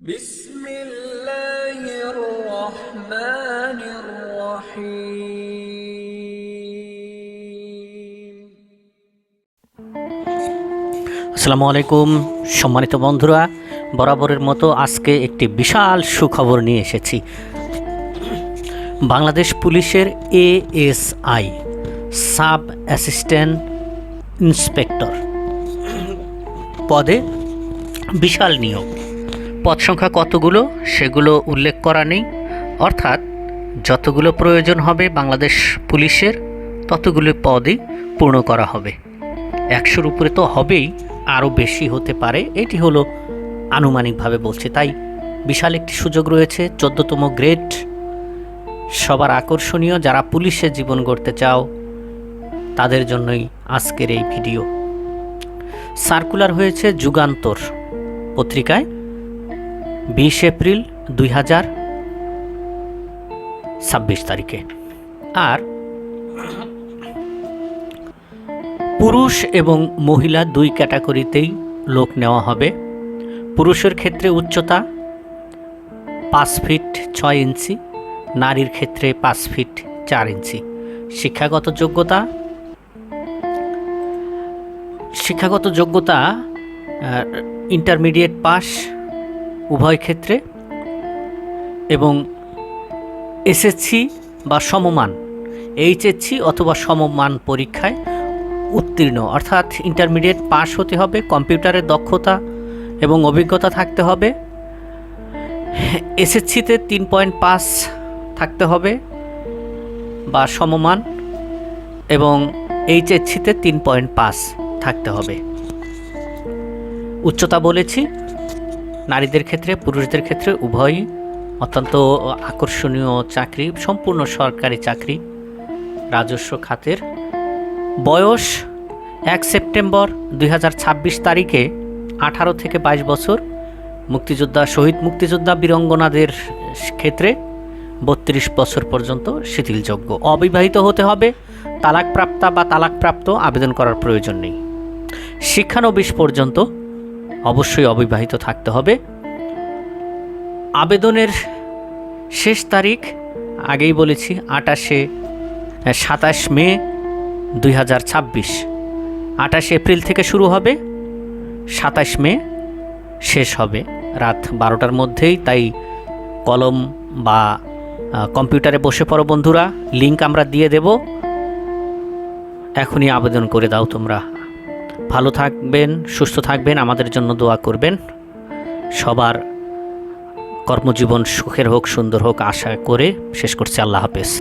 بسم الله الرحمن الرحيم আসসালামু আলাইকুম সম্মানিত বন্ধুরা, বরাবরের মতো আজকে একটি বিশাল সুখবর নিয়ে এসেছি। বাংলাদেশ পুলিশের এএসআই সাব অ্যাসিস্ট্যান্ট ইন্সপেক্টর পদে বিশাল নিয়োগ। পদ সংখ্যা কতগুলো সেগুলো উল্লেখ করা নেই, অর্থাৎ যতগুলো প্রয়োজন হবে বাংলাদেশ পুলিশের ততগুলো পদই পূর্ণ করা হবে। 100-র উপরে তো হবেই, আরও বেশি হতে পারে, এটি হলো আনুমানিকভাবে বলছে। তাই বিশাল একটি সুযোগ রয়েছে, 14তম গ্রেড, সবার আকর্ষণীয়। যারা পুলিশে জীবন গড়তে চাও তাদের জন্যই আজকের এই ভিডিও। সার্কুলার হয়েছে যুগান্তর পত্রিকায় 20 এপ্রিল 2026 তারিখে। আর পুরুষ এবং মহিলা দুই ক্যাটাগরিতেই লোক নেওয়া হবে। পুরুষের ক্ষেত্রে উচ্চতা 5 ফিট 6 ইঞ্চি, নারীর ক্ষেত্রে 5 ফিট 4 ইঞ্চি। শিক্ষাগত যোগ্যতা ইন্টারমিডিয়েট পাস উভয় ক্ষেত্রে, এবং এসএসসি বা সমমান, এইচএসসি অথবা সমমান পরীক্ষায় উত্তীর্ণ, অর্থাৎ ইন্টারমিডিয়েট পাস হতে হবে, কম্পিউটারের দক্ষতা এবং অভিজ্ঞতা থাকতে হবে, এসএসসিতে 3.5 থাকতে হবে বা সমমান, এবং এইচএসসিতে 3.5 থাকতে হবে। উচ্চতা বলেছি, নারীদের ক্ষেত্রে পুরুষদের ক্ষেত্রে উভয়ই অত্যন্ত আকর্ষণীয় চাকরি, সম্পূর্ণ সরকারি চাকরি, রাজস্ব খাতের। বয়স 1 সেপ্টেম্বর 2026 তারিখে 18 থেকে 22 বছর। মুক্তিযোদ্ধা, শহীদ মুক্তিযোদ্ধা, বীরঙ্গনাদের ক্ষেত্রে 32 বছর পর্যন্ত শিথিলযোগ্য। অবিবাহিত হতে হবে, তালাকপ্রাপ্তা বা তালাকপ্রাপ্ত আবেদন করার প্রয়োজন নেই। শিক্ষানবিশ পর্যন্ত অবশ্যই অবিবাহিত থাকতে হবে। আবেদনের শেষ তারিখ আগেই বলেছি 27 মে 2026। 28 এপ্রিল থেকে শুরু হবে, 27 মে শেষ হবে রাত 12টার মধ্যেই। তাই কলম বা কম্পিউটারে বসে পড়ো বন্ধুরা, লিংক আমরা দিয়ে দেব, এখনই আবেদন করে দাও তোমরা। ভালো থাকবেন, সুস্থ থাকবেন, আমাদের জন্য দোয়া করবেন। সবার কর্মজীবন সুখের হোক, সুন্দর হোক আশা করে শেষ করছি। আল্লাহ হাফেজ।